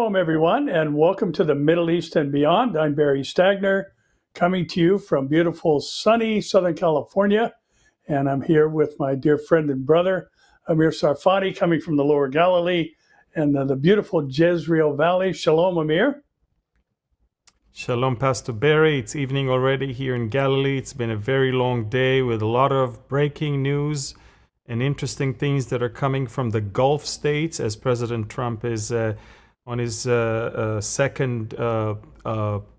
Shalom, everyone, and welcome to the Middle East and Beyond. I'm Barry Stagner, coming to you from beautiful, sunny Southern California. And I'm here with my dear friend and brother, Amir Tsarfati, coming from the Lower Galilee and the beautiful Jezreel Valley. Shalom, Amir. Shalom, Pastor Barry. It's evening already here in Galilee. It's been a very long day with a lot of breaking news and interesting things that are coming from the Gulf states as President Trump is on his second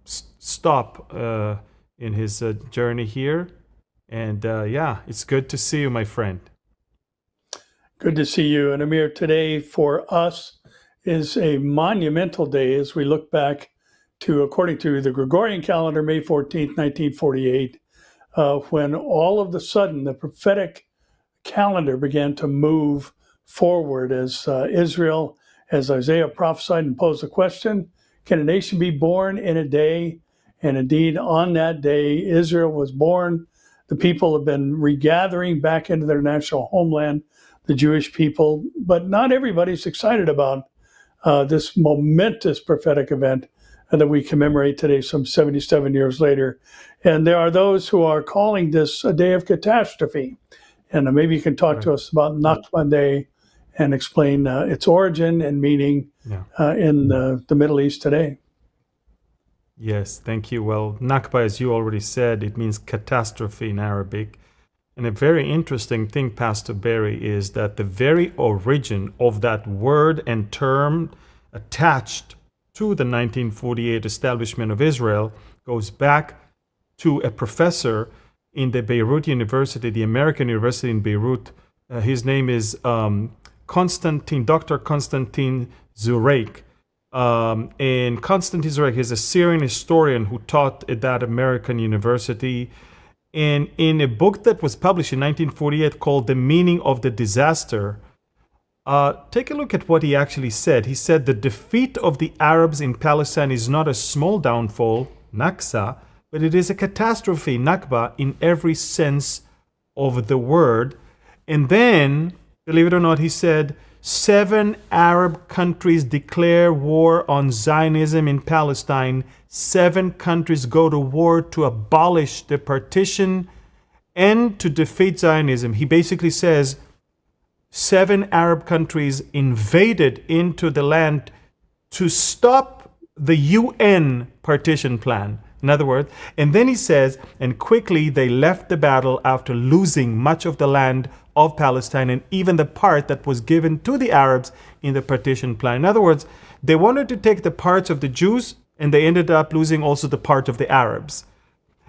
stop in his journey here. And it's good to see you, my friend. Good to see you. And Amir, today for us is a monumental day as we look back to, according to the Gregorian calendar, May 14th, 1948, when all of a sudden the prophetic calendar began to move forward as Israel, as Isaiah prophesied and posed the question, can a nation be born in a day? And indeed, on that day, Israel was born. The people have been regathering back into their national homeland, the Jewish people, but not everybody's excited about this momentous prophetic event that we commemorate today, some 77 years later. And there are those who are calling this a day of catastrophe. And maybe you can talk to us about Nakba Day and explain its origin and meaning in the Middle East today. Yes, thank you. Well, Nakba, as you already said, it means catastrophe in Arabic. And a very interesting thing, Pastor Barry, is that the very origin of that word and term attached to the 1948 establishment of Israel goes back to a professor in the Beirut University, the American University in Beirut. His name is Dr. Constantine Zureik. And Constantine Zureik is a Syrian historian who taught at that American university. And in a book that was published in 1948 called The Meaning of the Disaster, take a look at what he actually said. He said the defeat of the Arabs in Palestine is not a small downfall, Naksa, but it is a catastrophe, Nakba, in every sense of the word. And then, believe it or not, he said, 7 Arab countries declare war on Zionism in Palestine. 7 countries go to war to abolish the partition and to defeat Zionism. He basically says 7 Arab countries invaded into the land to stop the UN partition plan. In other words, and then he says, and quickly they left the battle after losing much of the land of Palestine and even the part that was given to the Arabs in the partition plan. In other words, they wanted to take the parts of the Jews and they ended up losing also the part of the Arabs.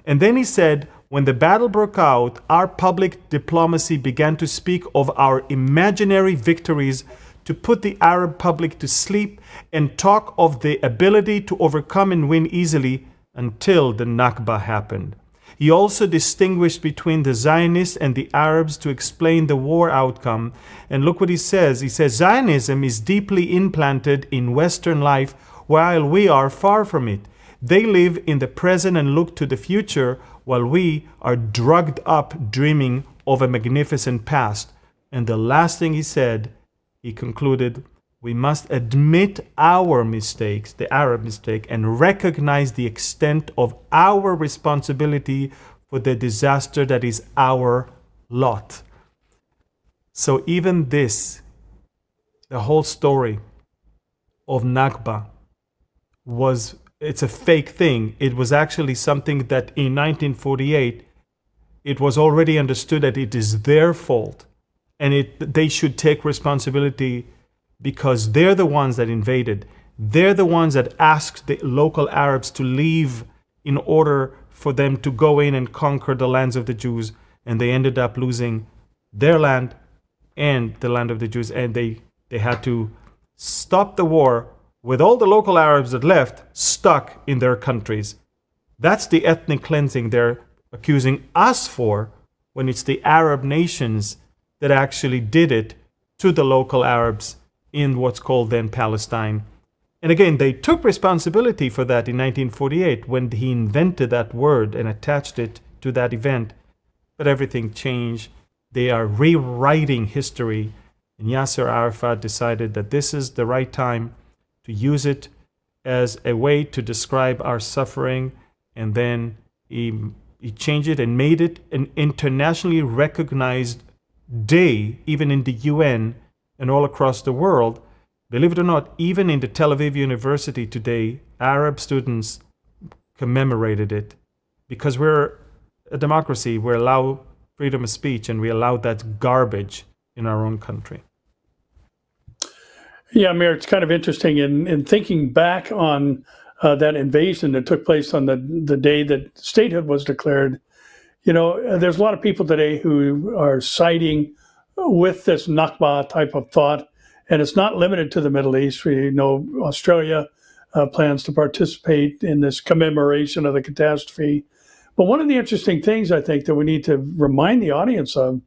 And then he said, when the battle broke out, our public diplomacy began to speak of our imaginary victories to put the Arab public to sleep and talk of the ability to overcome and win easily until the Nakba happened. He also distinguished between the Zionists and the Arabs to explain the war outcome. And look what he says. He says, Zionism is deeply implanted in Western life while we are far from it. They live in the present and look to the future while we are drugged up dreaming of a magnificent past. And the last thing he said, he concluded, we must admit our mistakes, the Arab mistake, and recognize the extent of our responsibility for the disaster that is our lot. So even this, the whole story of Nakba it's a fake thing. It was actually something that in 1948, it was already understood that it is their fault and they should take responsibility because they're the ones that invaded. They're the ones that asked the local Arabs to leave in order for them to go in and conquer the lands of the Jews. And they ended up losing their land and the land of the Jews. And they had to stop the war with all the local Arabs that left stuck in their countries. That's the ethnic cleansing they're accusing us for when it's the Arab nations that actually did it to the local Arabs in what's called then Palestine. And again, they took responsibility for that in 1948 when he invented that word and attached it to that event. But everything changed. They are rewriting history. And Yasser Arafat decided that this is the right time to use it as a way to describe our suffering, and then he changed it and made it an internationally recognized day, even in the UN and all across the world. Believe it or not, even in the Tel Aviv University today, Arab students commemorated it, because we're a democracy. We allow freedom of speech, and we allow that garbage in our own country. Yeah, Amir, it's kind of interesting in thinking back on that invasion that took place on the day that statehood was declared. You know, there's a lot of people today who are siding with this Nakba type of thought, and it's not limited to the Middle East. We know Australia plans to participate in this commemoration of the catastrophe. But one of the interesting things I think that we need to remind the audience of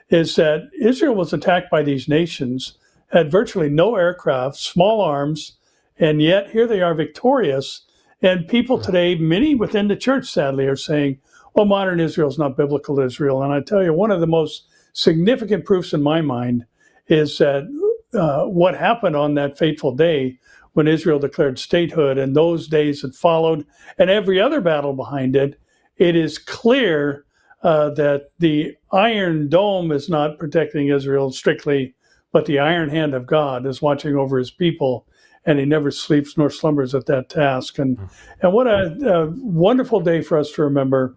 is that Israel was attacked by these nations, had virtually no aircraft, small arms, and yet here they are victorious. And people today, many within the church, sadly, are saying, well, modern Israel is not biblical Israel. And I tell you, one of the most significant proofs in my mind is that what happened on that fateful day when Israel declared statehood and those days that followed and every other battle behind it, it is clear that the Iron Dome is not protecting Israel strictly, but the iron hand of God is watching over his people, and he never sleeps nor slumbers at that task. And what a wonderful day for us to remember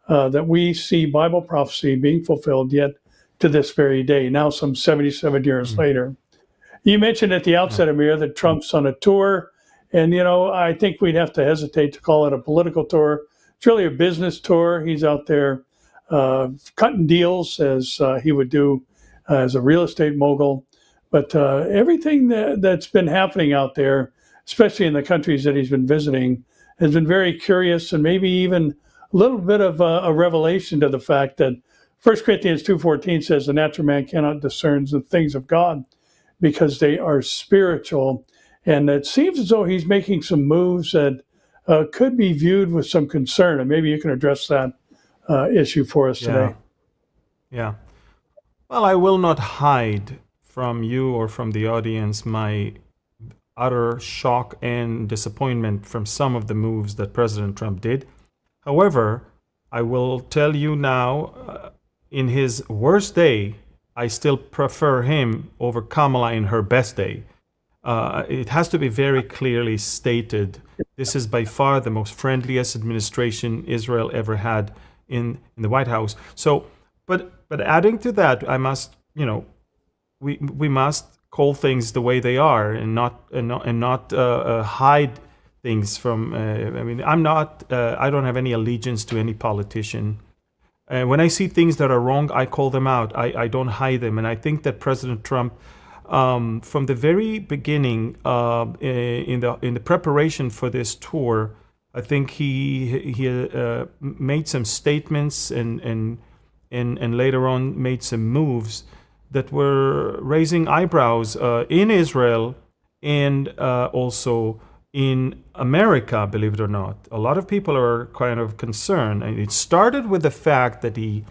that we see Bible prophecy being fulfilled yet to this very day, now some 77 years later. You mentioned at the outset, Amir, that Trump's on a tour, and, you know, I think we'd have to hesitate to call it a political tour. It's really a business tour. He's out there cutting deals as he would do as a real estate mogul. But everything that's been happening out there, especially in the countries that he's been visiting, has been very curious, and maybe even a little bit of a revelation to the fact that 1 Corinthians 2:14 says the natural man cannot discern the things of God because they are spiritual. And it seems as though he's making some moves that could be viewed with some concern. And maybe you can address that issue for us today. Yeah. Well, I will not hide from you or from the audience my utter shock and disappointment from some of the moves that President Trump did. However, I will tell you now, in his worst day, I still prefer him over Kamala in her best day. It has to be very clearly stated, this is by far the most friendliest administration Israel ever had in the White House. So, but adding to that, I must, we must call things the way they are and not hide things from. I don't have any allegiance to any politician. When I see things that are wrong, I call them out. I don't hide them. And I think that President Trump, from the very beginning, in the preparation for this tour, I think he made some statements and later on made some moves that were raising eyebrows in Israel and also in America, believe it or not. A lot of people are kind of concerned. And it started with the fact that he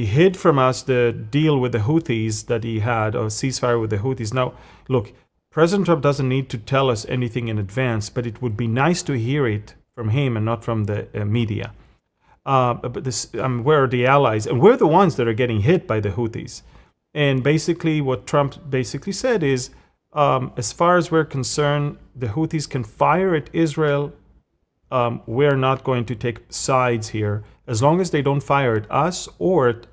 hid from us the deal with the Houthis that he had, or ceasefire with the Houthis. Now, look, President Trump doesn't need to tell us anything in advance, but it would be nice to hear it from him and not from the media. But we're the allies, and we're the ones that are getting hit by the Houthis. And basically what Trump basically said is, as far as we're concerned, the Houthis can fire at Israel. We're not going to take sides here. As long as they don't fire at us or at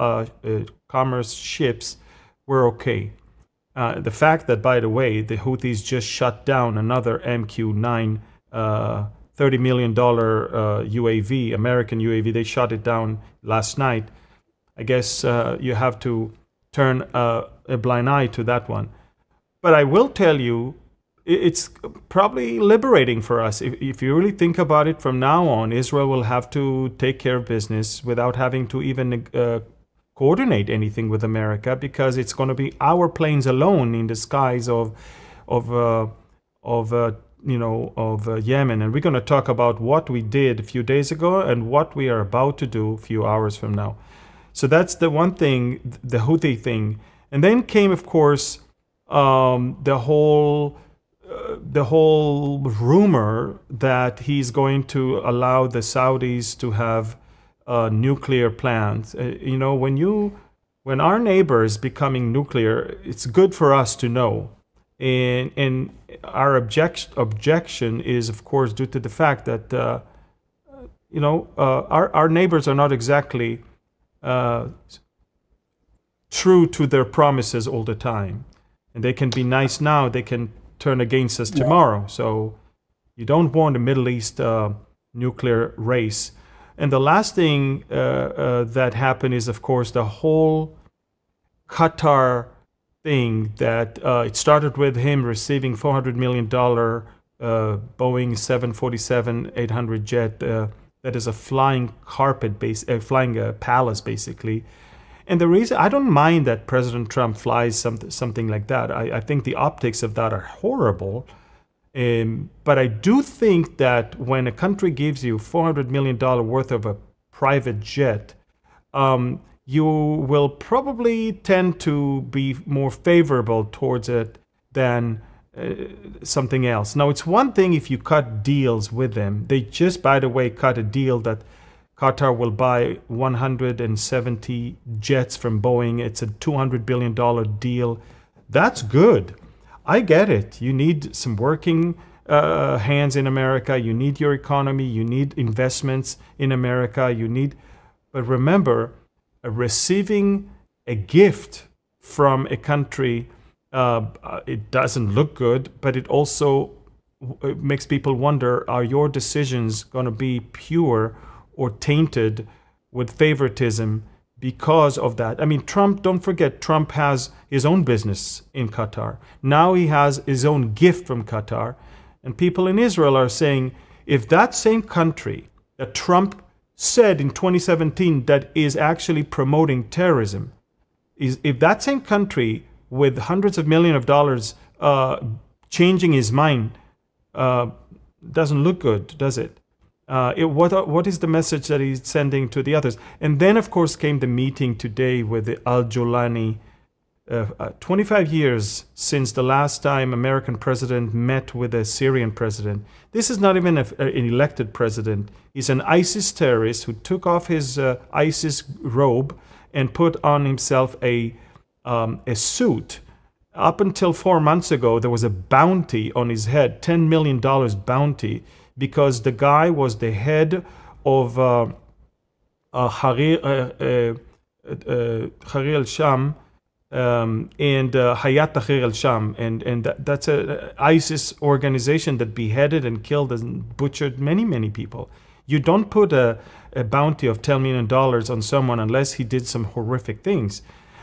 commerce ships, we're okay. The fact that, by the way, the Houthis just shut down another MQ-9 $30 million UAV, American UAV, they shot it down last night. I guess you have to turn a blind eye to that one. But I will tell you, it's probably liberating for us. If you really think about it, from now on, Israel will have to take care of business without having to even coordinate anything with America, because it's going to be our planes alone in the skies of Yemen. And we're going to talk about what we did a few days ago and what we are about to do a few hours from now. So that's the one thing, the Houthi thing. And then came, of course, the whole the whole rumor that he's going to allow the Saudis to have nuclear plants. When our neighbor is becoming nuclear, it's good for us to know. And our objection is, of course, due to the fact that our neighbors are not exactly true to their promises all the time, and they can be nice now, they can turn against us tomorrow. So you don't want a Middle East nuclear race. And the last thing that happened is, of course, the whole Qatar thing that it started with him receiving $400 million Boeing 747-800 jet that is a flying flying palace, basically. And the reason, I don't mind that President Trump flies something like that. I think the optics of that are horrible. But I do think that when a country gives you $400 million worth of a private jet, you will probably tend to be more favorable towards it than something else. Now, it's one thing if you cut deals with them. They just, by the way, cut a deal that Qatar will buy 170 jets from Boeing. It's a $200 billion deal. That's good. I get it. You need some working hands in America. You need your economy. You need investments in America. But remember, receiving a gift from a country, it doesn't look good, but it also makes people wonder, are your decisions going to be pure or tainted with favoritism because of that? I mean, Trump, don't forget, Trump has his own business in Qatar. Now he has his own gift from Qatar. And people in Israel are saying, if that same country that Trump said in 2017 that is actually promoting terrorism, if that same country with hundreds of millions of dollars changing his mind, doesn't look good, does it? What is the message that he's sending to the others? And then, of course, came the meeting today with Al-Jolani. 25 years since the last time American president met with a Syrian president. This is not even an elected president. He's an ISIS terrorist who took off his ISIS robe and put on himself a suit. Up until 4 months ago, there was a bounty on his head, $10 million bounty, because the guy was the head of Harir al-Sham, and Hayat Tahrir al-Sham, and that's a ISIS organization that beheaded and killed and butchered many people. You don't put a bounty of $10 million on someone unless he did some horrific things.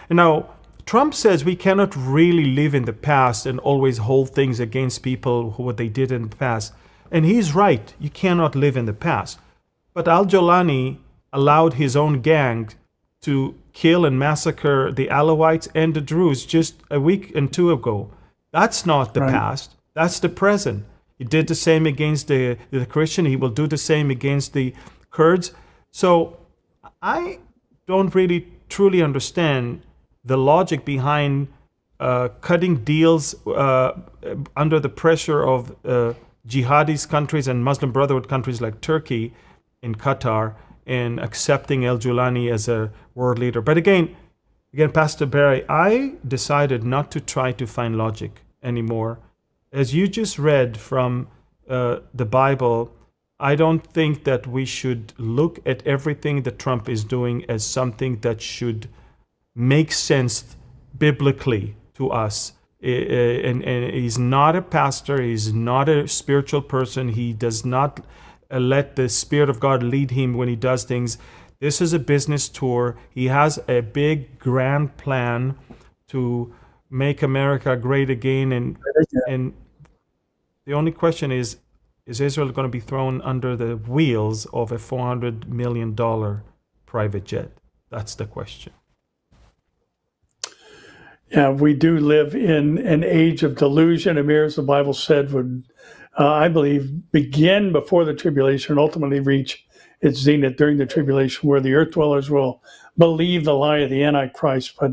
And now, Trump says we cannot really live in the past and always hold things against people who what they did in the past. And he's right, you cannot live in the past. But Al-Jolani allowed his own gang to kill and massacre the Alawites and the Druze just a week and two ago. That's not the past. That's the present. He did the same against the Christian. He will do the same against the Kurds. So I don't really truly understand the logic behind cutting deals under the pressure of jihadist countries and Muslim Brotherhood countries like Turkey and Qatar, and accepting Al-Jolani as a world leader. But again, Pastor Barry, I decided not to try to find logic anymore. As you just read from the Bible, I don't think that we should look at everything that Trump is doing as something that should make sense biblically to us. And he's not a pastor. He's not a spiritual person. He does not let the Spirit of God lead him when he does things. This is a business tour. He has a big, grand plan to make America great again. And the only question is Israel going to be thrown under the wheels of a $400 million private jet? That's the question. Yeah, we do live in an age of delusion. Amir, as the Bible said, would, I believe, begin before the tribulation and ultimately reach its zenith during the tribulation, where the earth dwellers will believe the lie of the Antichrist. But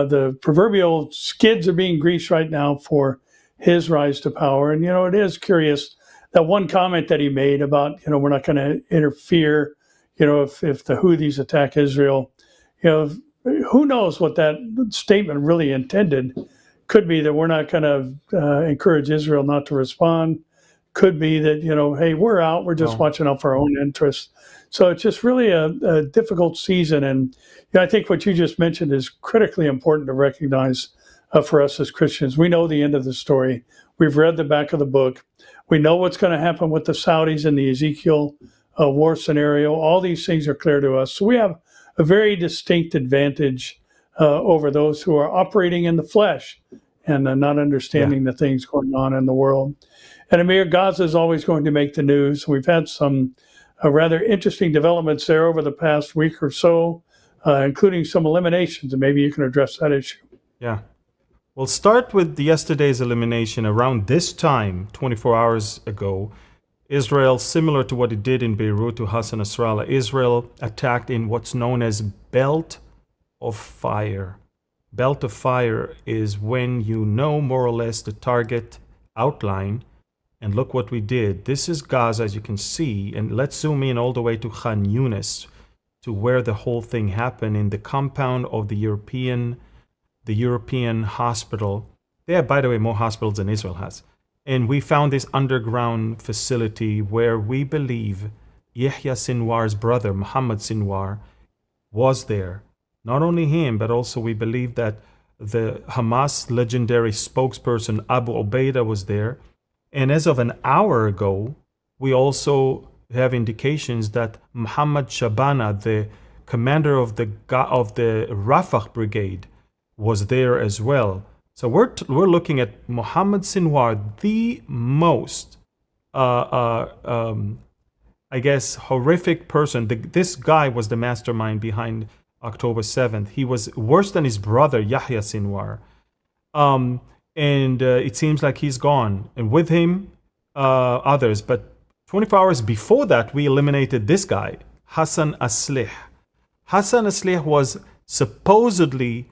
the proverbial skids are being greased right now for his rise to power. And, it is curious that one comment that he made about, we're not going to interfere, if the Houthis attack Israel, who knows what that statement really intended. Could be that we're not going to encourage Israel not to respond. Could be that, hey, we're out. We're just watching out for our own interests. So it's just really a difficult season. And I think what you just mentioned is critically important to recognize for us as Christians. We know the end of the story. We've read the back of the book. We know what's going to happen with the Saudis and the Ezekiel war scenario. All these things are clear to us. So we have a very distinct advantage over those who are operating in the flesh and not understanding the things going on in the world. And Amir, Gaza is always going to make the news. We've had some rather interesting developments there over the past week or so, including some eliminations, and maybe you can address that issue. Yeah. We'll start with yesterday's elimination. Around this time, 24 hours ago, Israel, similar to what it did in Beirut to Hassan Nasrallah, Israel attacked in what's known as Belt of Fire. Belt of Fire is when you know more or less the target outline. And look what we did. This is Gaza, as you can see. And let's zoom in all the way to Khan Yunis, to where the whole thing happened, in the compound of the European hospital. They have, by the way, more hospitals than Israel has. And we found this underground facility where we believe Yahya Sinwar's brother, Muhammad Sinwar, was there. Not only him, but also we believe that the Hamas legendary spokesperson Abu Ubaidah was there. And as of an hour ago, we also have indications that Muhammad Shabana, the commander of the Rafah brigade, was there as well. So we're looking at Muhammad Sinwar, the most, I guess, horrific person. This guy was the mastermind behind October 7th. He was worse than his brother, Yahya Sinwar. And it seems like he's gone. And with him, others. But 24 hours before that, we eliminated this guy, Hassan Aslih. Hassan Aslih was supposedly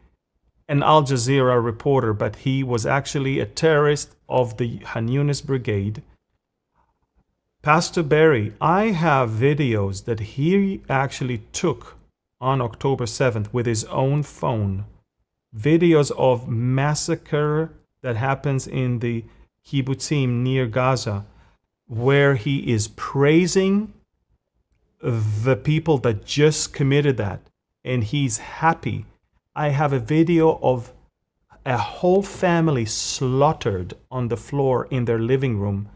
an Al Jazeera reporter, but he was actually a terrorist of the Khan Yunis brigade. Pastor Barry, I have videos that he actually took on October 7th with his own phone. Videos of massacre that happens in the kibbutzim near Gaza, where he is praising the people that just committed that, and he's happy. I have a video of a whole family slaughtered on the floor in their living room,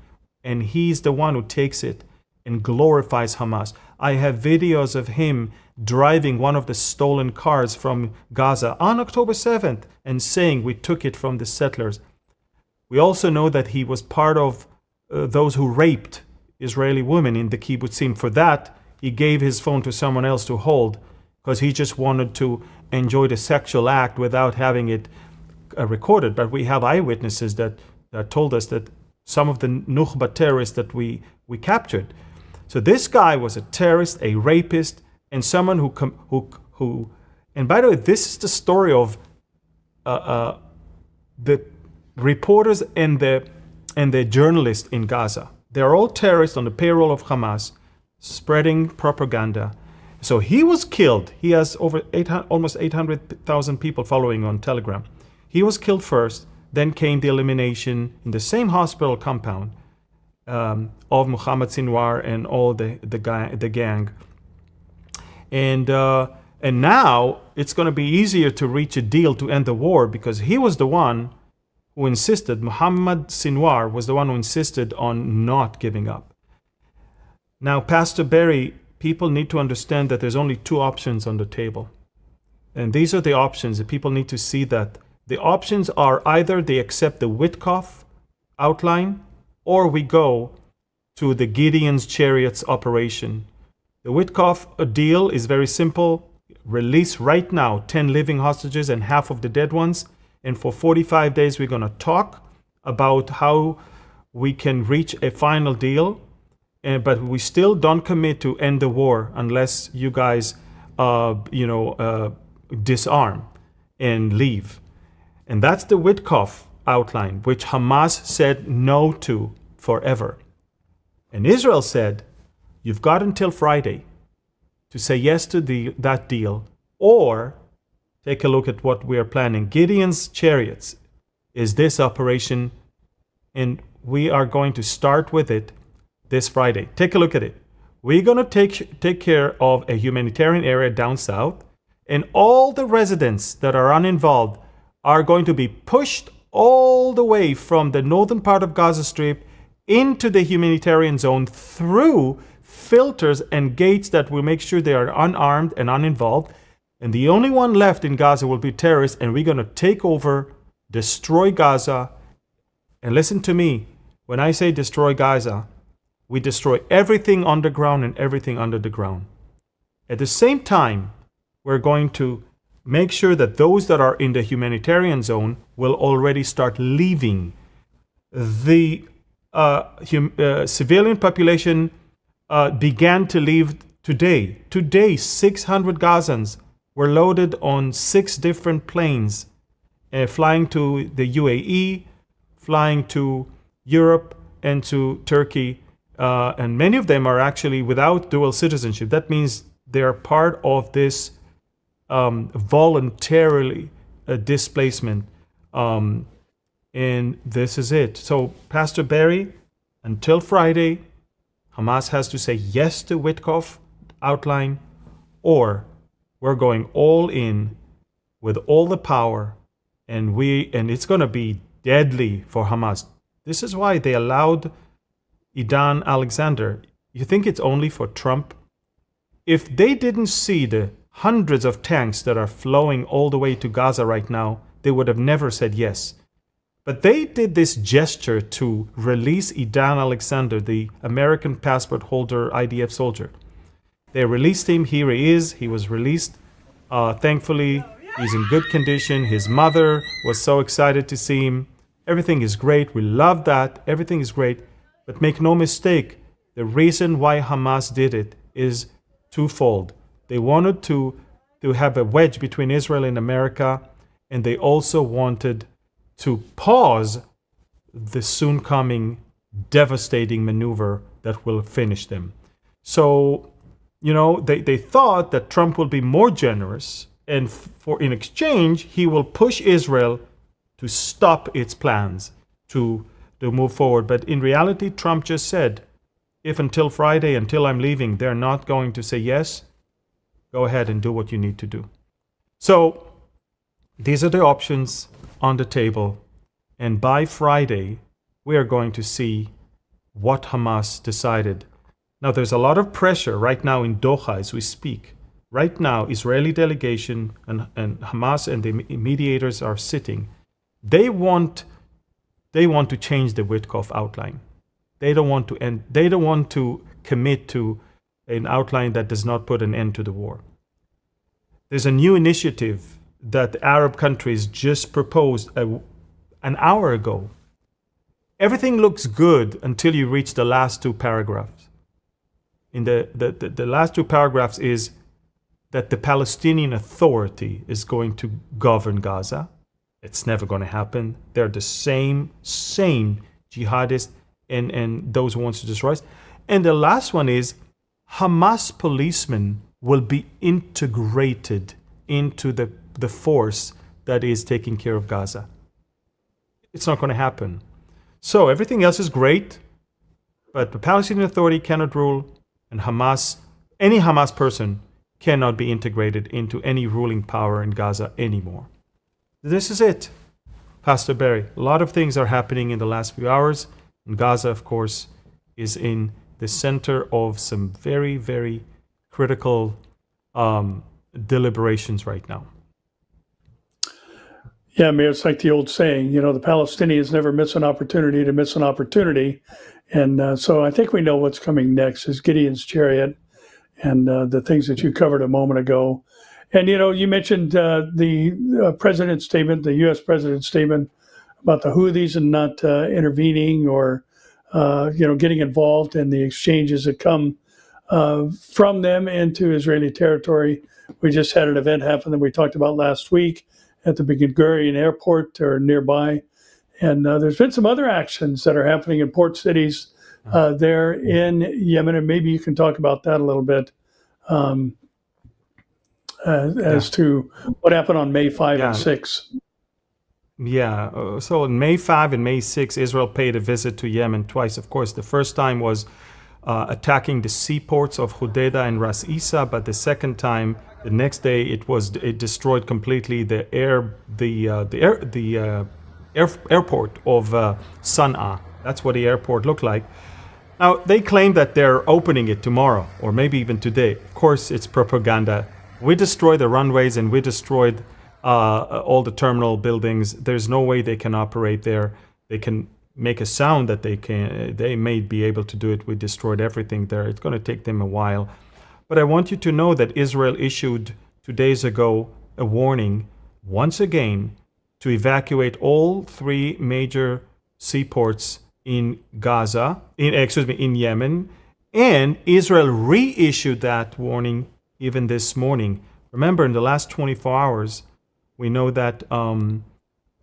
and he's the one who takes it and glorifies Hamas. I have videos of him driving one of the stolen cars from Gaza on October 7th and saying we took it from the settlers. We also know that he was part of those who raped Israeli women in the kibbutzim. For that, he gave his phone to someone else to hold because he just wanted to enjoy the sexual act without having it recorded. But we have eyewitnesses that told us that some of the Nakba terrorists that we captured. So this guy was a terrorist, a rapist, and someone who and by the way, this is the story of the reporters and the journalists in Gaza. They're all terrorists on the payroll of Hamas, spreading propaganda. So he was killed. He has almost 800,000 people following on Telegram. He was killed first. Then came the elimination in the same hospital compound of Muhammad Sinwar and all the gang. And now it's going to be easier to reach a deal to end the war because he was the one who insisted, Muhammad Sinwar was the one who insisted on not giving up. Now, Pastor Barry, people need to understand that there's only two options on the table. And these are the options that people need to see that. The options are either they accept the Witkoff outline or we go to the Gideon's Chariots operation. The Witkoff deal is very simple. Release right now 10 living hostages and half of the dead ones. And for 45 days, we're going to talk about how we can reach a final deal. But we still don't commit to end the war unless you guys, disarm and leave. And that's the Witkoff outline, which Hamas said no to forever. And Israel said, you've got until Friday to say yes to that deal, or take a look at what we are planning. Gideon's chariots is this operation, and we are going to start with it this Friday. Take a look at it. We're going to take care of a humanitarian area down south, and all the residents that are uninvolved are going to be pushed all the way from the northern part of Gaza Strip into the humanitarian zone through filters and gates that will make sure they are unarmed and uninvolved. And the only one left in Gaza will be terrorists, and we're going to take over, destroy Gaza. And listen to me, when I say destroy Gaza, we destroy everything underground and everything under the ground. At the same time, we're going to make sure that those that are in the humanitarian zone will already start leaving. The civilian population began to leave today. Today, 600 Gazans were loaded on 6 different planes, flying to the UAE, flying to Europe and to Turkey. And many of them are actually without dual citizenship. That means they are part of this voluntarily displacement. And this is it. So, Pastor Barry, until Friday, Hamas has to say yes to Witkoff outline, or we're going all in with all the power, and it's going to be deadly for Hamas. This is why they allowed Idan Alexander. You think it's only for Trump? If they didn't see the hundreds of tanks that are flowing all the way to Gaza right now, they would have never said yes. But they did this gesture to release Idan Alexander, the American passport holder IDF soldier. They released him. Here he is. He was released. Thankfully, he's in good condition. His mother was so excited to see him. Everything is great. We love that. Everything is great. But make no mistake, the reason why Hamas did it is twofold. They wanted to have a wedge between Israel and America, and they also wanted to pause the soon coming devastating maneuver that will finish them. So, they thought that Trump will be more generous, and in exchange, he will push Israel to stop its plans to move forward. But in reality, Trump just said, if until Friday, until I'm leaving, they're not going to say yes, go ahead and do what you need to do. So these are the options on the table. And by Friday, we are going to see what Hamas decided. Now, there's a lot of pressure right now in Doha as we speak. Right now, Israeli delegation and Hamas and the mediators are sitting. They want to change the Witkoff outline. They don't want to end. They don't want to commit to an outline that does not put an end to the war. There's a new initiative that the Arab countries just proposed an hour ago. Everything looks good until you reach the last 2 paragraphs. In the last 2 paragraphs is that the Palestinian Authority is going to govern Gaza. It's never going to happen. They're the same jihadists and those who want to destroy us. And the last one is Hamas policemen will be integrated into the force that is taking care of Gaza. It's not going to happen. So everything else is great, but the Palestinian Authority cannot rule, and any Hamas person cannot be integrated into any ruling power in Gaza anymore. This is it, Pastor Barry. A lot of things are happening in the last few hours. And Gaza, of course, is in the center of some very, very critical deliberations right now. Yeah, Amir, it's like the old saying, the Palestinians never miss an opportunity to miss an opportunity. And so I think we know what's coming next is Gideon's chariot and the things that you covered a moment ago. And, you mentioned the president's statement, the U.S. president's statement about the Houthis and not intervening or, getting involved in the exchanges that come from them into Israeli territory. We just had an event happen that we talked about last week at the Ben Gurion airport or nearby. And there's been some other actions that are happening in port cities there in Yemen, and maybe you can talk about that a little bit um, as to what happened on May 5 and 6. Yeah, so on May 5 and May 6, Israel paid a visit to Yemen twice. Of course, the first time was attacking the seaports of Hodeidah and Ras Isa, but the second time, the next day, it destroyed completely the airport of Sana'a. That's what the airport looked like. Now, they claim that they're opening it tomorrow, or maybe even today. Of course, it's propaganda. We destroyed the runways and we destroyed all the terminal buildings. There's no way they can operate there. They can make a sound that they may be able to do it. We destroyed everything there. It's going to take them a while. But I want you to know that Israel issued 2 days ago a warning, once again, to evacuate all 3 major seaports in Gaza, in Yemen, and Israel reissued that warning even this morning. Remember, in the last 24 hours, we know that the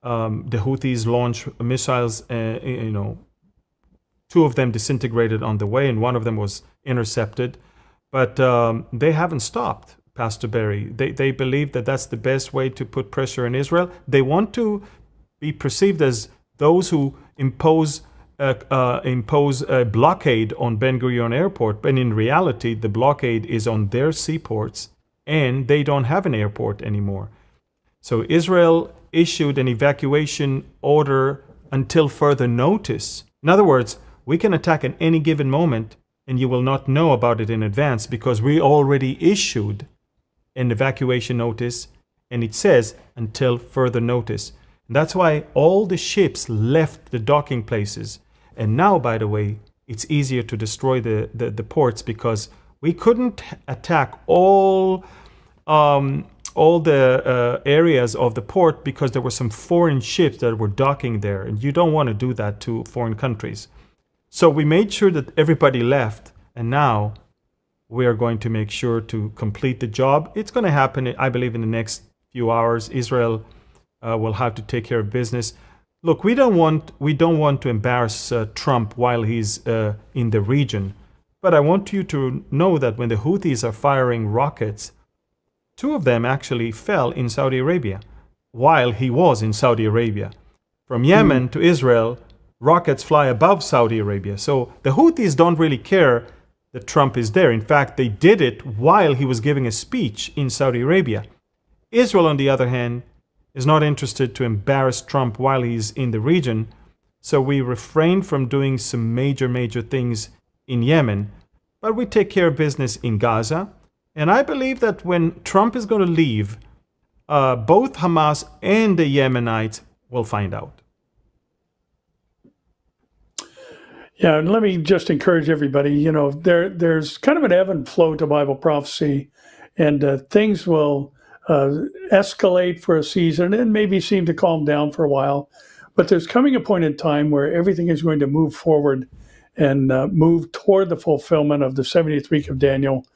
Houthis launched missiles. 2 of them disintegrated on the way, and one of them was intercepted. But they haven't stopped, Pastor Barry. They believe that that's the best way to put pressure on Israel. They want to be perceived as those who impose a blockade on Ben Gurion Airport, but in reality, the blockade is on their seaports, and they don't have an airport anymore. So Israel issued an evacuation order until further notice. In other words, we can attack at any given moment, and you will not know about it in advance because we already issued an evacuation notice, and it says until further notice. And that's why all the ships left the docking places. And now, by the way, it's easier to destroy the ports because we couldn't attack all the areas of the port because there were some foreign ships that were docking there. And you don't want to do that to foreign countries. So we made sure that everybody left. And now we are going to make sure to complete the job. It's going to happen, I believe, in the next few hours. Israel will have to take care of business. Look, we don't want to embarrass Trump while he's in the region. But I want you to know that when the Houthis are firing rockets, 2 of them actually fell in Saudi Arabia while he was in Saudi Arabia. From Yemen to Israel, rockets fly above Saudi Arabia. So the Houthis don't really care that Trump is there. In fact, they did it while he was giving a speech in Saudi Arabia. Israel, on the other hand, is not interested to embarrass Trump while he's in the region. So we refrain from doing some major things in Yemen, but we take care of business in Gaza. And I believe that when Trump is going to leave, both Hamas and the Yemenites will find out. Yeah, and let me just encourage everybody, there's kind of an ebb and flow to Bible prophecy, and things will escalate for a season and maybe seem to calm down for a while. But there's coming a point in time where everything is going to move forward and move toward the fulfillment of the 70th week of Daniel.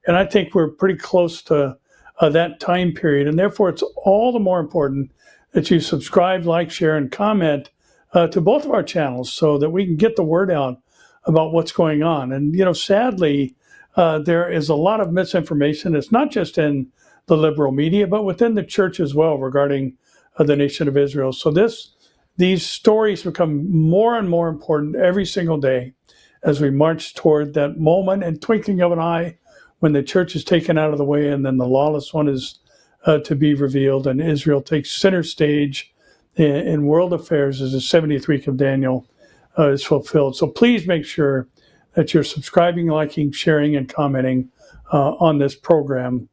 And I think we're pretty close to that time period. And therefore, it's all the more important that you subscribe, like, share, and comment to both of our channels so that we can get the word out about what's going on. And, sadly, there is a lot of misinformation. It's not just in the liberal media, but within the church as well regarding the nation of Israel. So these stories become more and more important every single day as we march toward that moment and twinkling of an eye when the church is taken out of the way and then the lawless one is to be revealed and Israel takes center stage in world affairs as the 70th week of Daniel is fulfilled. So please make sure that you're subscribing, liking, sharing, and commenting on this program.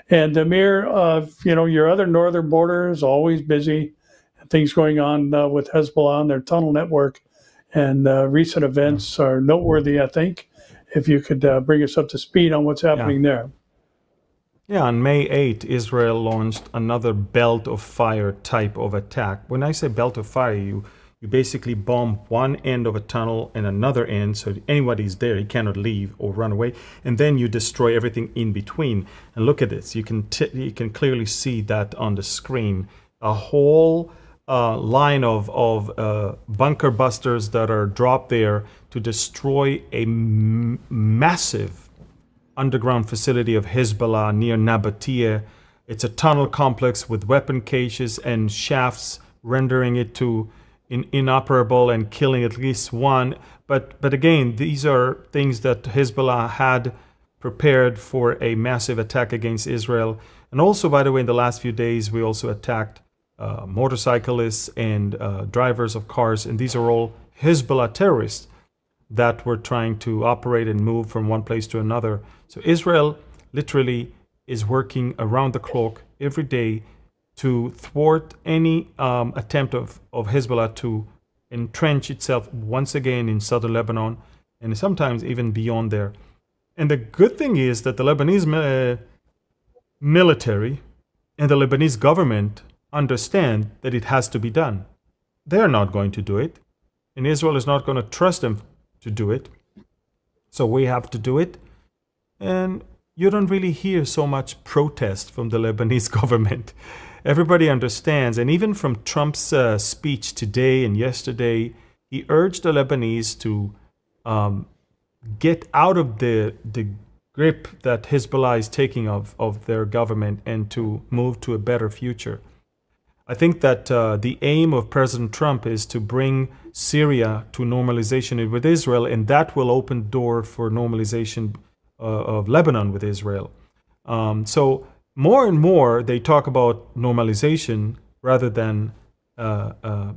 And Amir, your other northern border is always busy. Things going on with Hezbollah and their tunnel network, and recent events are noteworthy, I think. If you could bring us up to speed on what's happening there. Yeah, on May 8th, Israel launched another belt of fire type of attack. When I say belt of fire, you basically bomb one end of a tunnel and another end, so anybody's there, he cannot leave or run away, and then you destroy everything in between. And look at this, you can clearly see that on the screen. A whole line of bunker busters that are dropped there to destroy a massive underground facility of Hezbollah near Nabatea. It's a tunnel complex with weapon caches and shafts, rendering it to inoperable and killing at least one. But again, these are things that Hezbollah had prepared for a massive attack against Israel. And also, by the way, in the last few days, we also attacked motorcyclists and drivers of cars. And these are all Hezbollah terrorists that were trying to operate and move from one place to another. So Israel literally is working around the clock every day to thwart any attempt of Hezbollah to entrench itself once again in southern Lebanon and sometimes even beyond there. And the good thing is that the Lebanese military and the Lebanese government understand that it has to be done. They're not going to do it, and Israel is not going to trust them to do it. So we have to do it. And you don't really hear so much protest from the Lebanese government. Everybody understands. And even from Trump's speech today and yesterday, he urged the Lebanese to get out of the grip that Hezbollah is taking of their government and to move to a better future. I think that the aim of President Trump is to bring Syria to normalization with Israel, and that will open the door for normalization of Lebanon with Israel. So more and more they talk about normalization rather than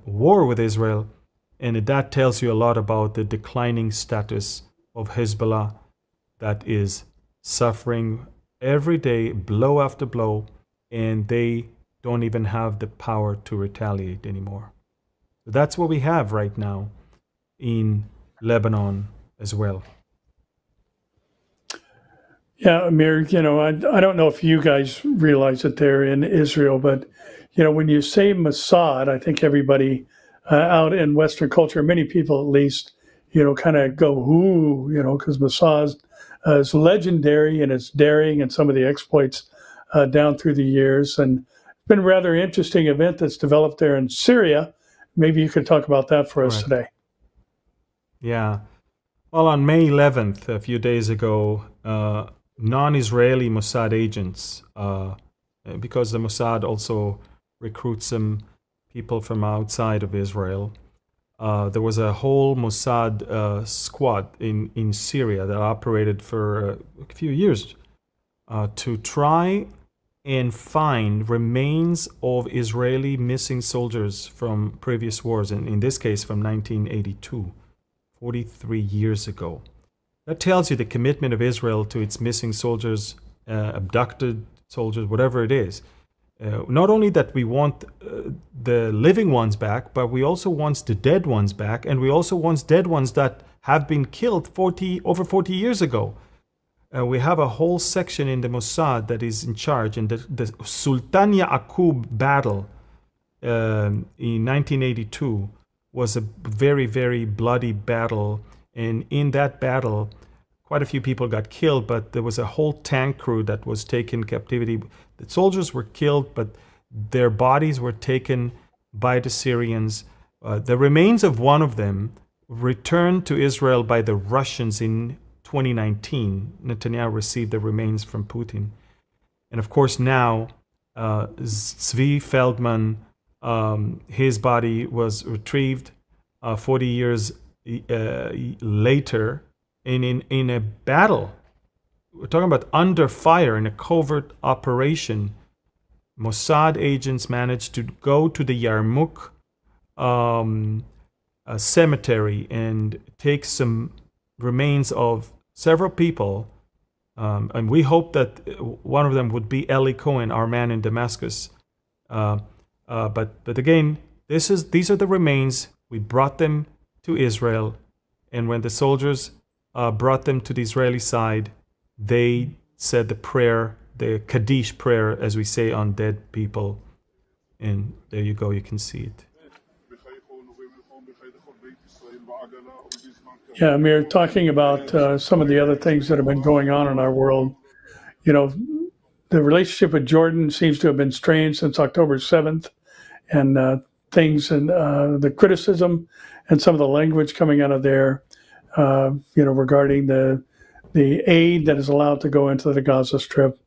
war with Israel, and that tells you a lot about the declining status of Hezbollah that is suffering every day, blow after blow, and they don't even have the power to retaliate anymore. So that's what we have right now in Lebanon as well. Yeah, Amir, I don't know if you guys realize it there in Israel, but, when you say Mossad, I think everybody out in Western culture, many people at least, kind of go, ooh, because Mossad is legendary in its daring and some of the exploits down through the years. And it's been a rather interesting event that's developed there in Syria. Maybe you could talk about that for us today. Yeah. Well, on May 11th, a few days ago, non-Israeli Mossad agents, because the Mossad also recruits some people from outside of Israel, there was a whole Mossad squad in Syria that operated for a few years to try and find remains of Israeli missing soldiers from previous wars, and in this case from 1982, 43 years ago. That tells you the commitment of Israel to its missing soldiers, abducted soldiers, whatever it is. Not only that we want the living ones back, but we also want the dead ones back, and we also want dead ones that have been killed over 40 years ago. We have a whole section in the Mossad that is in charge, and the Sultan Yaqub battle in 1982 was a very, very bloody battle. And in that battle, quite a few people got killed, but there was a whole tank crew that was taken captivity. The soldiers were killed, but their bodies were taken by the Syrians. The remains of one of them returned to Israel by the Russians in 2019. Netanyahu received the remains from Putin. And of course now, Zvi Feldman, his body was retrieved 40 years later in a battle. We're talking about under fire in a covert operation. Mossad agents managed to go to the Yarmouk cemetery and take some remains of several people, and we hope that one of them would be Eli Cohen, our man in Damascus. But again, these are the remains. We brought them to Israel, and when the soldiers brought them to the Israeli side, they said the prayer, the Kaddish prayer, as we say on dead people. And there you go, you can see it. Yeah, Amir, talking about some of the other things that have been going on in our world, the relationship with Jordan seems to have been strained since October 7th. And things and the criticism and some of the language coming out of there, regarding the aid that is allowed to go into the Gaza Strip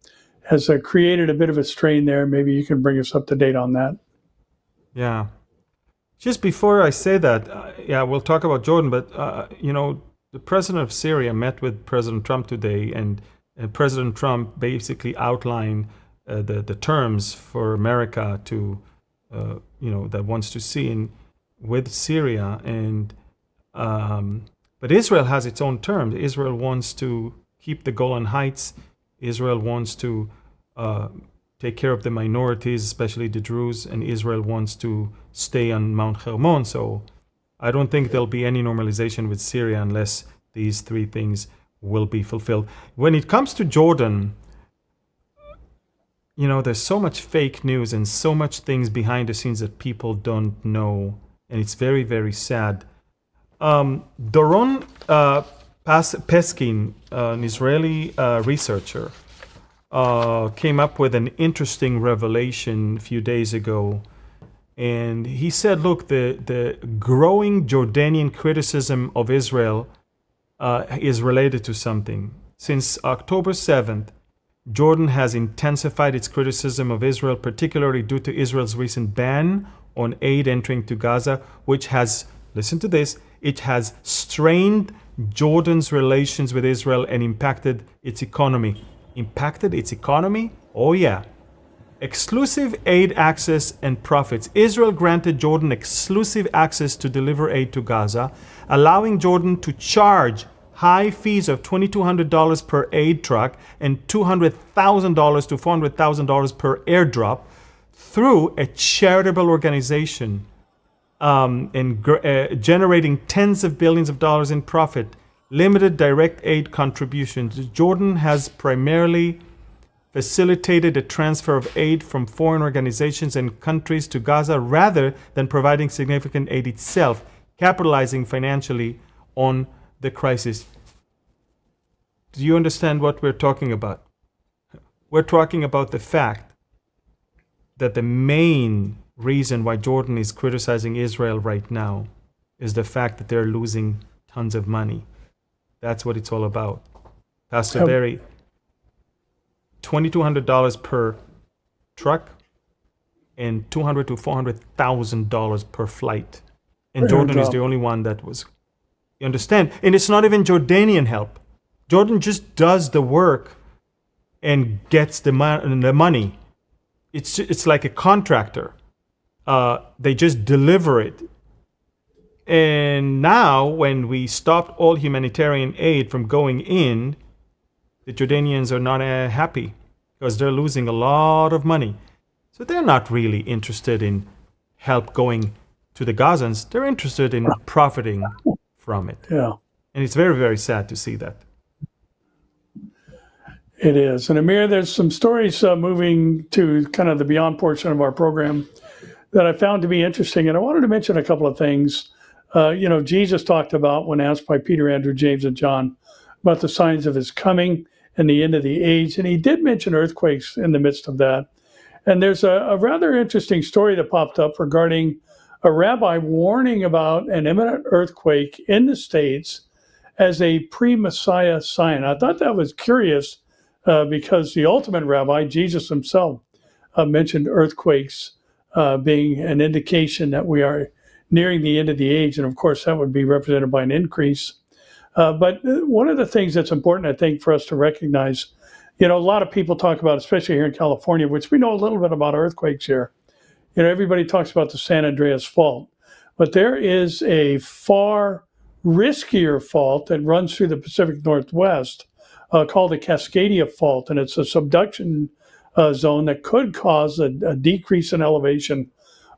has created a bit of a strain there. Maybe you can bring us up to date on that. Yeah. Just before I say that, we'll talk about Jordan, but, the president of Syria met with President Trump today, and President Trump basically outlined the terms for America to, that wants to see with Syria. And but Israel has its own terms. Israel wants to keep the Golan Heights. Israel wants to take care of the minorities, especially the Druze, and Israel wants to stay on Mount Hermon. So I don't think there'll be any normalization with Syria unless these three things will be fulfilled. When it comes to Jordan, there's so much fake news and so much things behind the scenes that people don't know, and it's very, very sad. Doron Peskin, an Israeli researcher, came up with an interesting revelation a few days ago. And he said, look, the growing Jordanian criticism of Israel is related to something. Since October 7th, Jordan has intensified its criticism of Israel, particularly due to Israel's recent ban on aid entering to Gaza, which has, listen to this, it has strained Jordan's relations with Israel and impacted its economy. Impacted its economy? Oh yeah. Exclusive aid access and profits. Israel granted Jordan exclusive access to deliver aid to Gaza, allowing Jordan to charge high fees of $2,200 per aid truck and $200,000 to $400,000 per airdrop through a charitable organization, and generating tens of billions of dollars in profit. Limited direct aid contributions. Jordan has primarily facilitated a transfer of aid from foreign organizations and countries to Gaza rather than providing significant aid itself, capitalizing financially on the crisis. Do you understand what we're talking about? We're talking about the fact that the main reason why Jordan is criticizing Israel right now is the fact that they're losing tons of money. That's what it's all about. Pastor Barry, $2,200 per truck and $200,000 to $400,000 per flight. And Jordan is the only one that was. You understand? And it's not even Jordanian help. Jordan just does the work and gets the money. It's like a contractor. They just deliver it. And now, when we stopped all humanitarian aid from going in, the Jordanians are not happy because they're losing a lot of money. So they're not really interested in help going to the Gazans. They're interested in profiting from it. Yeah. And it's very, very sad to see that. It is. And Amir, there's some stories moving to kind of the Beyond portion of our program that I found to be interesting. And I wanted to mention a couple of things. Jesus talked about, when asked by Peter, Andrew, James, and John, about the signs of his coming and the end of the age. And he did mention earthquakes in the midst of that. And there's a rather interesting story that popped up regarding a rabbi warning about an imminent earthquake in the States as a pre-Messiah sign. I thought that was curious because the ultimate rabbi, Jesus himself, mentioned earthquakes being an indication that we are nearing the end of the age. And of course, that would be represented by an increase. But one of the things that's important, I think, for us to recognize, a lot of people talk about, especially here in California, which we know a little bit about earthquakes here. Everybody talks about the San Andreas Fault, but there is a far riskier fault that runs through the Pacific Northwest called the Cascadia Fault, and it's a subduction zone that could cause a decrease in elevation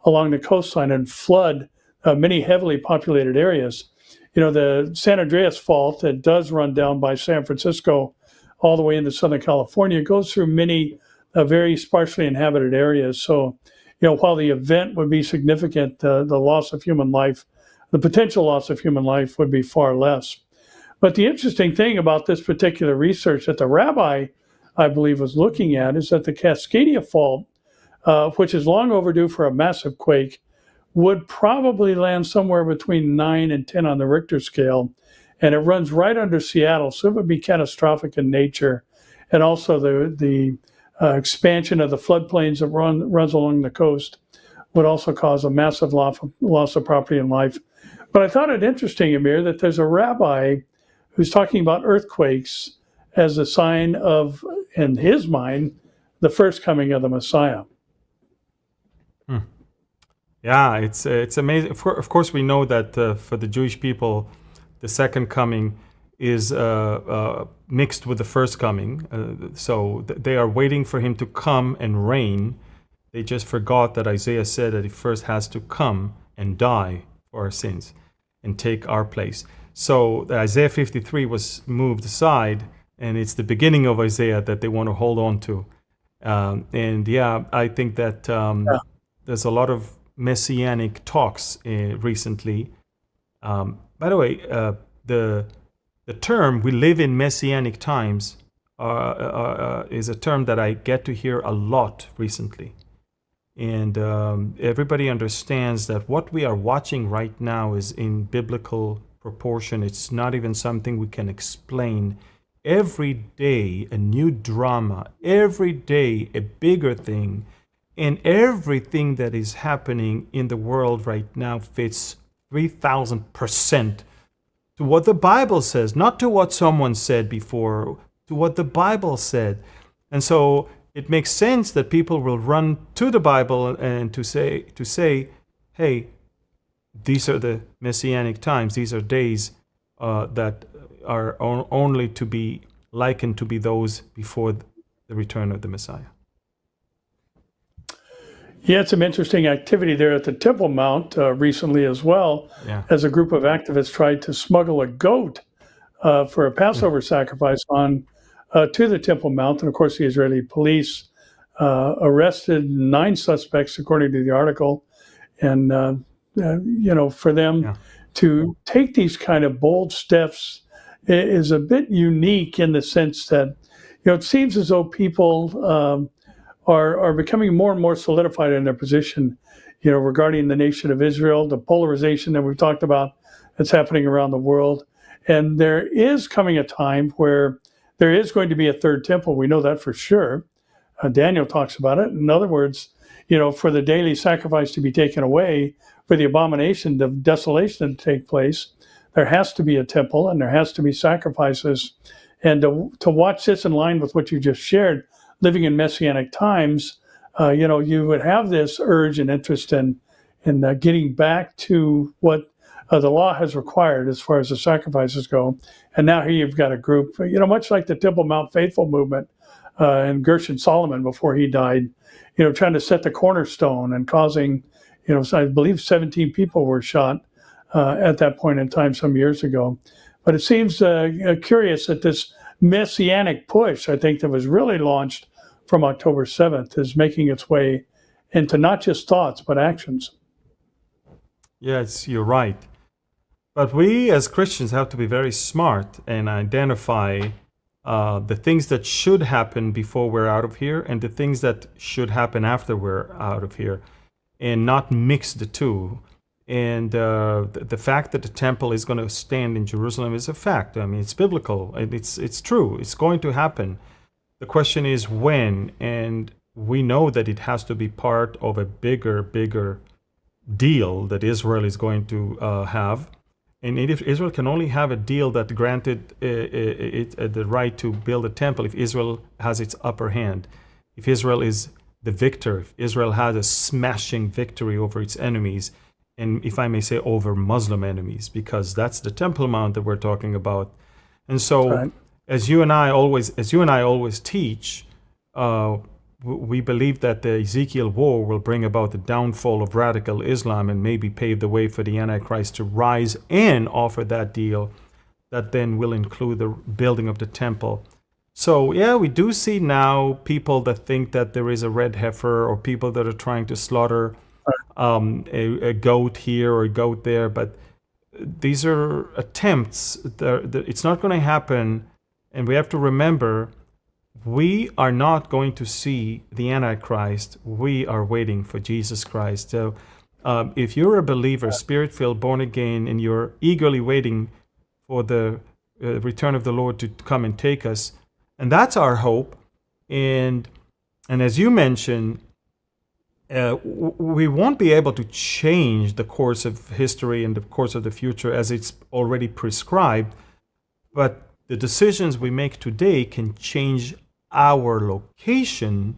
along the coastline and flood many heavily populated areas. The San Andreas Fault that does run down by San Francisco all the way into Southern California goes through many very sparsely inhabited areas. So, while the event would be significant, the loss of human life, the potential loss of human life would be far less. But the interesting thing about this particular research that the rabbi, I believe, was looking at is that the Cascadia Fault, which is long overdue for a massive quake, would probably land somewhere between 9 and 10 on the Richter scale. And it runs right under Seattle, so it would be catastrophic in nature. And also the expansion of the floodplains that runs along the coast would also cause a massive loss of property and life. But I thought it interesting, Amir, that there's a rabbi who's talking about earthquakes as a sign of, in his mind, the first coming of the Messiah. Yeah, it's amazing. Of course, we know that for the Jewish people, the second coming is mixed with the first coming. So they are waiting for him to come and reign. They just forgot that Isaiah said that he first has to come and die for our sins and take our place. So Isaiah 53 was moved aside, and it's the beginning of Isaiah that they want to hold on to. And yeah, I think that there's a lot of messianic talks recently. By the way, the term "we live in messianic times" is a term that I get to hear a lot recently. And everybody understands that what we are watching right now is in biblical proportion. It's not even something we can explain. Every day, a new drama. Every day, a bigger thing. And everything that is happening in the world right now fits 3,000% to what the Bible says, not to what someone said before, to what the Bible said. And so it makes sense that people will run to the Bible and to say, hey, these are the messianic times. These are days that are only to be likened to be those before the return of the Messiah. He had some interesting activity there at the Temple Mount recently as well, as a group of activists tried to smuggle a goat for a Passover sacrifice on to the Temple Mount. And of course, the Israeli police arrested 9 suspects, according to the article. And, for them to take these kind of bold steps is a bit unique in the sense that, it seems as though people are becoming more and more solidified in their position, regarding the nation of Israel, the polarization that we've talked about that's happening around the world. And there is coming a time where there is going to be a third temple. We know that for sure. Daniel talks about it. In other words, for the daily sacrifice to be taken away, for the abomination, the desolation to take place, there has to be a temple and there has to be sacrifices. And to watch this in line with what you just shared, living in messianic times, you would have this urge and interest in getting back to what the law has required as far as the sacrifices go. And now here you've got a group, much like the Temple Mount Faithful movement and Gershon Solomon before he died, trying to set the cornerstone and causing, so I believe 17 people were shot at that point in time some years ago. But it seems curious that this messianic push, I think, that was really launched from October 7th is making its way into not just thoughts, but actions. Yes, you're right. But we as Christians have to be very smart and identify the things that should happen before we're out of here and the things that should happen after we're out of here, and not mix the two. And the fact that the temple is going to stand in Jerusalem is a fact. I mean, it's biblical. It's true. It's going to happen. The question is when, and we know that it has to be part of a bigger deal that Israel is going to have. And if Israel can only have a deal that granted it the right to build a temple if Israel has its upper hand, if Israel is the victor, if Israel has a smashing victory over its enemies, and if I may say over Muslim enemies, because that's the Temple Mount that we're talking about. And so as you and I always teach, we believe that the Ezekiel war will bring about the downfall of radical Islam and maybe pave the way for the Antichrist to rise and offer that deal that then will include the building of the temple. So yeah, we do see now people that think that there is a red heifer, or people that are trying to slaughter a goat here or a goat there, but these are attempts. It's not going to happen, and we have to remember, we are not going to see the Antichrist. We are waiting for Jesus Christ. So If you're a believer, spirit-filled, born again, and you're eagerly waiting for the return of the Lord to come and take us, and that's our hope. And as you mentioned, we won't be able to change the course of history and the course of the future as it's already prescribed, but the decisions we make today can change our location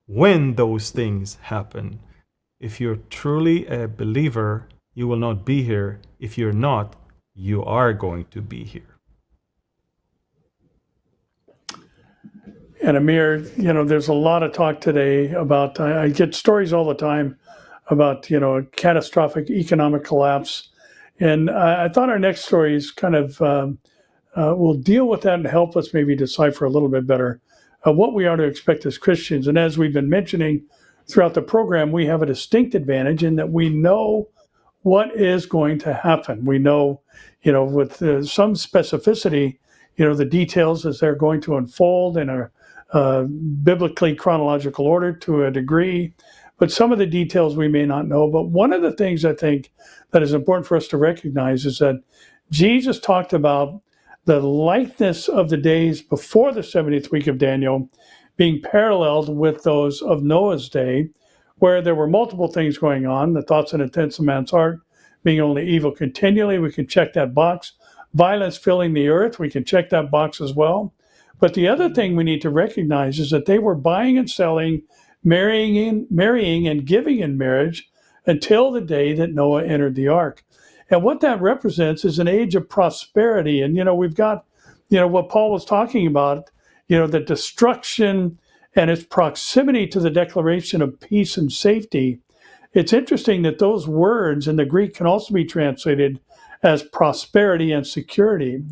when those things happen. If you're truly a believer, you will not be here. If you're not, you are going to be here. And Amir, there's a lot of talk today about, I get stories all the time about, a catastrophic economic collapse. And I thought our next story is kind of, will deal with that and help us maybe decipher a little bit better what we are to expect as Christians. And as we've been mentioning throughout the program, we have a distinct advantage in that we know what is going to happen. We know, with some specificity, the details as they're going to unfold in a biblically chronological order to a degree, but some of the details we may not know. But one of the things I think that is important for us to recognize is that Jesus talked about the likeness of the days before the 70th week of Daniel being paralleled with those of Noah's day, where there were multiple things going on, the thoughts and intents of man's heart being only evil continually. We can check that box. Violence filling the earth, we can check that box as well. But the other thing we need to recognize is that they were buying and selling, marrying and giving in marriage until the day that Noah entered the ark. And what that represents is an age of prosperity. And, we've got, what Paul was talking about, the destruction and its proximity to the declaration of peace and safety. It's interesting that those words in the Greek can also be translated as prosperity and security.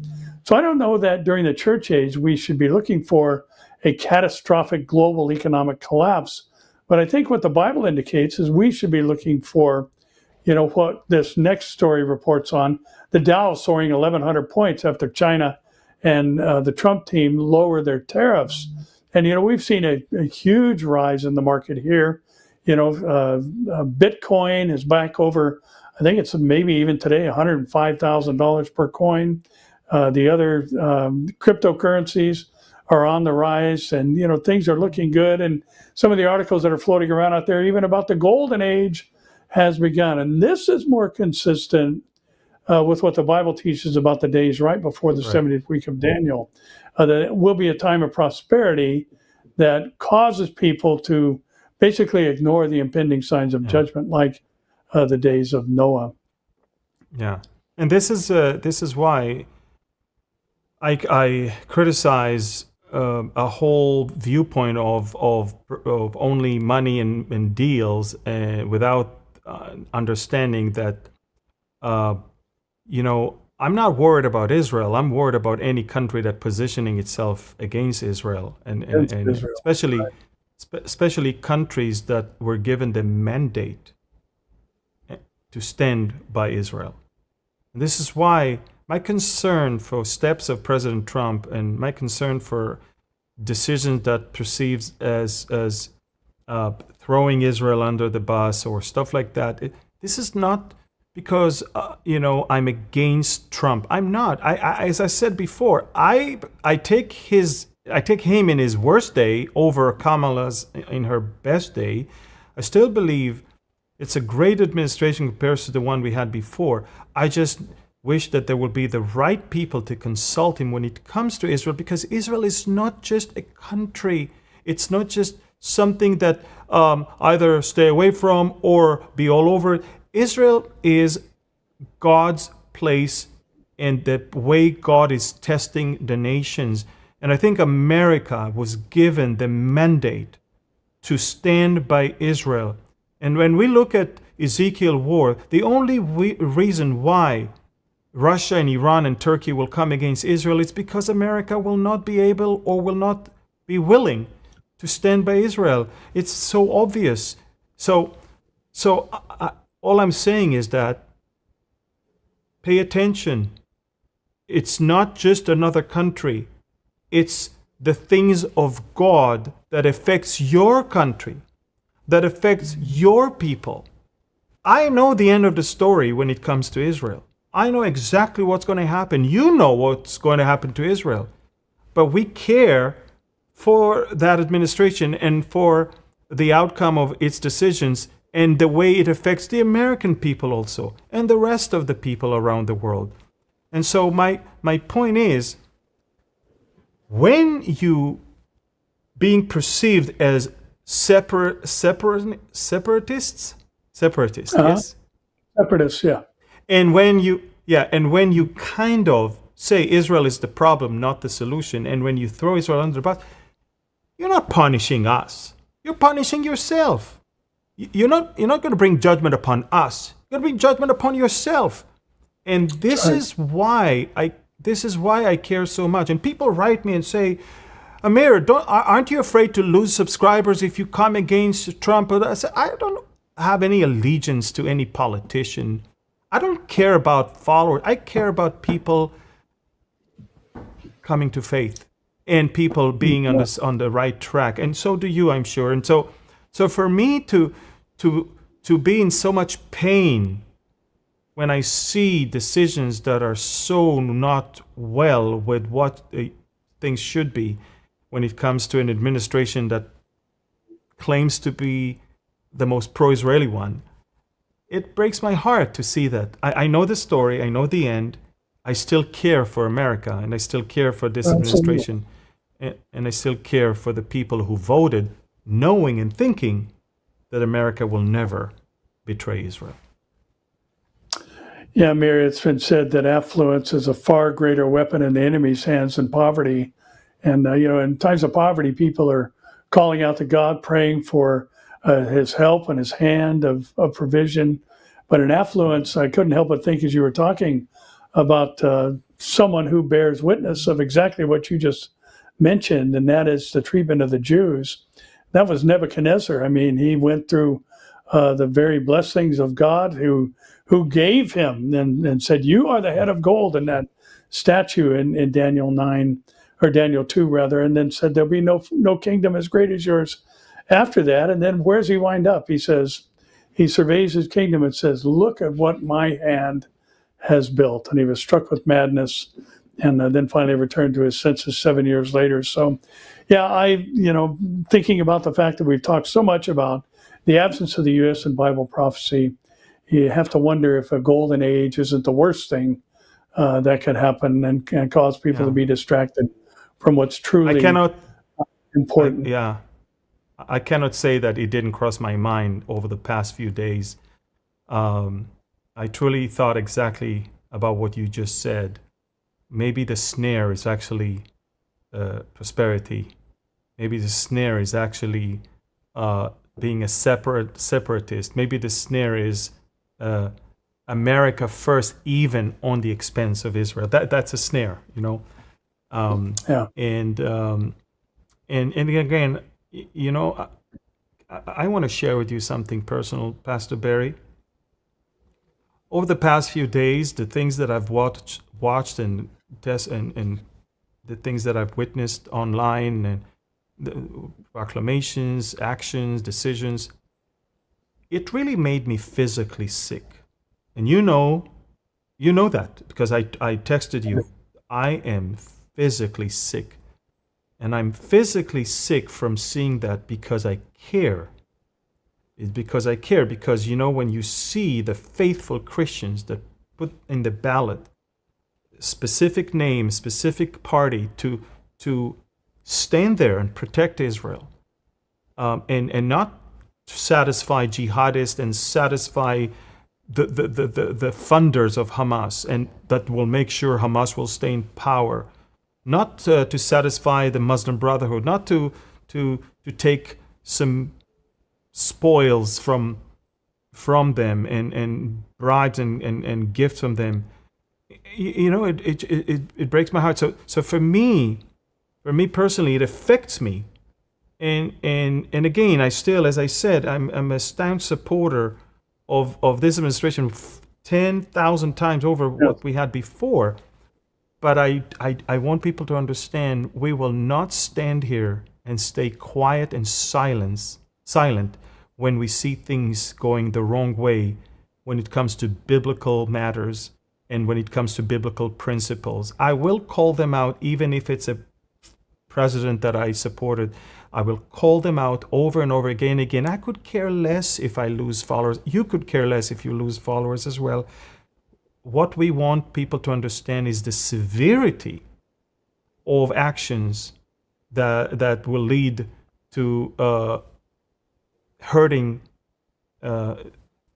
So I don't know that during the church age we should be looking for a catastrophic global economic collapse. But I think what the Bible indicates is we should be looking for, what this next story reports on, the Dow soaring 1,100 points after China and the Trump team lower their tariffs. And, we've seen a huge rise in the market here. Bitcoin is back over, I think it's maybe even today, $105,000 per coin. The other cryptocurrencies are on the rise, and things are looking good. And some of the articles that are floating around out there, even about the golden age, has begun. And this is more consistent with what the Bible teaches about the days right before the 70th week of Daniel. That it will be a time of prosperity that causes people to basically ignore the impending signs of judgment, like the days of Noah. Yeah, and this is why I criticize a whole viewpoint of only money and deals without understanding that I'm not worried about Israel. I'm worried about any country that positioning itself against Israel, and Israel. Especially countries that were given the mandate to stand by Israel. And this is why my concern for steps of President Trump and my concern for decisions that perceives as throwing Israel under the bus or stuff like that. This is not because I'm against Trump. I'm not. I as I said before, I take him in his worst day over Kamala's in her best day. I still believe it's a great administration compared to the one we had before. I just wish that there would be the right people to consult him when it comes to Israel, because Israel is not just a country. It's not just something that either stay away from or be all over it. Israel is God's place and the way God is testing the nations. And I think America was given the mandate to stand by Israel. And when we look at Ezekiel war, the only reason why Russia and Iran and Turkey will come against Israel is because America will not be able or will not be willing to stand by Israel. It's so obvious. So all I'm saying is that pay attention. It's not just another country. It's the things of God that affects your country, that affects your people. I know the end of the story when it comes to Israel. I know exactly what's going to happen. You know what's going to happen to Israel. But we care for that administration and for the outcome of its decisions and the way it affects the American people also and the rest of the people around the world. And so my point is, when you being perceived as separatists, yes? Separatists, yeah. And when you kind of say Israel is the problem, not the solution, and when you throw Israel under the bus, you're not punishing us. You're punishing yourself. You're not going to bring judgment upon us. You're going to bring judgment upon yourself. And this is why I care so much. And people write me and say, Amir, aren't you afraid to lose subscribers if you come against Trump? I say, I don't have any allegiance to any politician. I don't care about followers. I care about people coming to faith and people being on the right track. And so do you, I'm sure. And so for me to be in so much pain when I see decisions that are so not well with what things should be, when it comes to an administration that claims to be the most pro-Israeli one, it breaks my heart to see that. I know the story, I know the end. I still care for America, and I still care for this administration, and I still care for the people who voted, knowing and thinking that America will never betray Israel. Yeah, Amir, it's been said that affluence is a far greater weapon in the enemy's hands than poverty. And, in times of poverty, people are calling out to God, praying for his help and his hand of provision. But in affluence, I couldn't help but think, as you were talking, about someone who bears witness of exactly what you just mentioned, and that is the treatment of the Jews. That was Nebuchadnezzar. I mean, he went through the very blessings of God who gave him and said, you are the head of gold in that statue in Daniel 9, or Daniel 2 rather, and then said there'll be no kingdom as great as yours after that. And then where's he wind up? He says, he surveys his kingdom and says, look at what my hand has built. And he was struck with madness, and then finally returned to his senses 7 years later. So yeah, thinking about the fact that we've talked so much about the absence of the U.S. in Bible prophecy, you have to wonder if a golden age isn't the worst thing that could happen and can cause people to be distracted from what's truly important. I cannot say that it didn't cross my mind over the past few days. I truly thought exactly about what you just said. Maybe the snare is actually prosperity. Maybe the snare is actually being a separatist. Maybe the snare is America first, even on the expense of Israel. That's a snare, And again, I want to share with you something personal, Pastor Barry. Over the past few days, the things that I've watched and the things that I've witnessed online, and the proclamations, actions, decisions, it really made me physically sick. And you know that because I texted you. I am physically sick. And I'm physically sick from seeing that because I care. It's because I care. Because, when you see the faithful Christians that put in the ballot specific name, specific party to stand there and protect Israel, and not satisfy jihadists and satisfy the funders of Hamas, and that will make sure Hamas will stay in power, not to satisfy the Muslim Brotherhood, not to take some spoils from them and bribes and gifts from them. It breaks my heart. So for me personally, it affects me. And again, I still, as I said, I'm a staunch supporter of this administration 10,000 times over what we had before. But I want people to understand, we will not stand here and stay quiet and silent when we see things going the wrong way when it comes to biblical matters and when it comes to biblical principles. I will call them out, even if it's a president that I supported. I will call them out over and over again and again. I could care less if I lose followers. You could care less if you lose followers as well. What we want people to understand is the severity of actions that will lead to hurting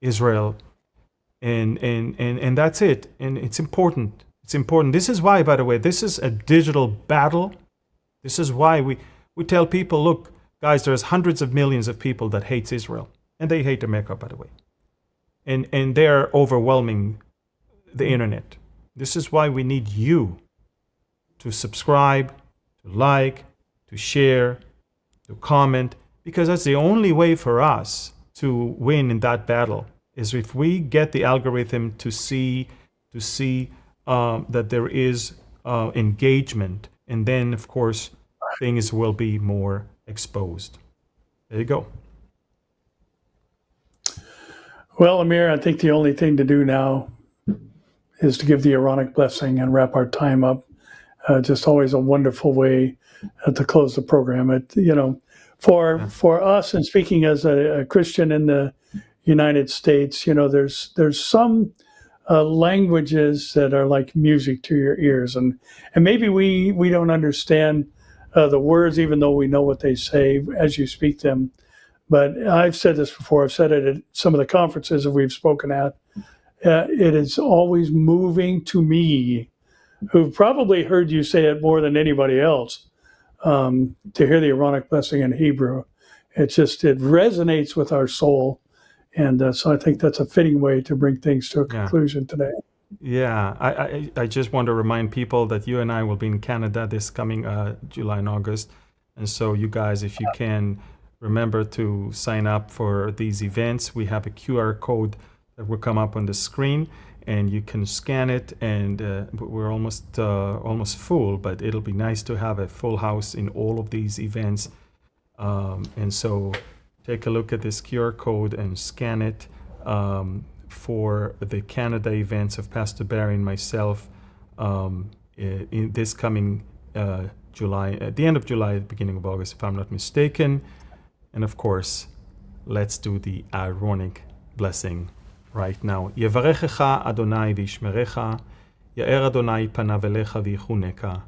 Israel, and that's it. And it's important. It's important. This is why, by the way, this is a digital battle. This is why we tell people, look, guys, there's hundreds of millions of people that hates Israel, and they hate America, by the way, and they're overwhelming the internet. This is why we need you to subscribe, to like, to share, to comment, because that's the only way for us to win in that battle, is if we get the algorithm to see that there is engagement, and then, of course, things will be more exposed. There you go. Well, Amir, I think the only thing to do now is to give the Aaronic blessing and wrap our time up. Just always a wonderful way to close the program. For us, and speaking as a Christian in the United States, there's some languages that are like music to your ears, and maybe we don't understand the words, even though we know what they say as you speak them. But I've said this before. I've said it at some of the conferences that we've spoken at. It is always moving to me, who've probably heard you say it more than anybody else, to hear the Aaronic blessing in Hebrew. It resonates with our soul. And so I think that's a fitting way to bring things to a conclusion today. Yeah, I just want to remind people that you and I will be in Canada this coming July and August. And so you guys, if you can, remember to sign up for these events. We have a QR code that will come up on the screen, and you can scan it, and we're almost full, but it'll be nice to have a full house in all of these events. And so take a look at this QR code and scan it for the Canada events of Pastor Barry and myself in this coming July, at the end of July, at the beginning of August, if I'm not mistaken. And of course, let's do the Aaronic blessing right now. Yevarechecha Adonai v'yishmerecha, Ya'er Adonai panav elecha v'yichuneka,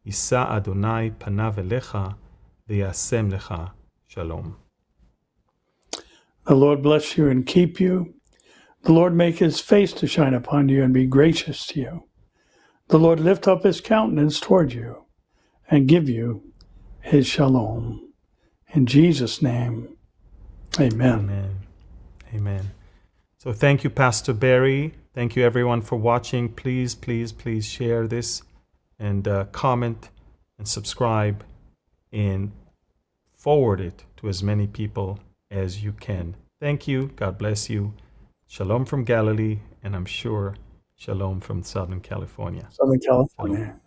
Yisa Adonai panav elecha v'yasem lecha shalom. The Lord bless you and keep you. The Lord make his face to shine upon you and be gracious to you. The Lord lift up his countenance toward you and give you his shalom. In Jesus' name, amen. Amen. Amen. So thank you, Pastor Barry. Thank you, everyone, for watching. Please, please, please share this and comment and subscribe and forward it to as many people as you can. Thank you. God bless you. Shalom from Galilee, and I'm sure shalom from Southern California. Southern California. Shalom.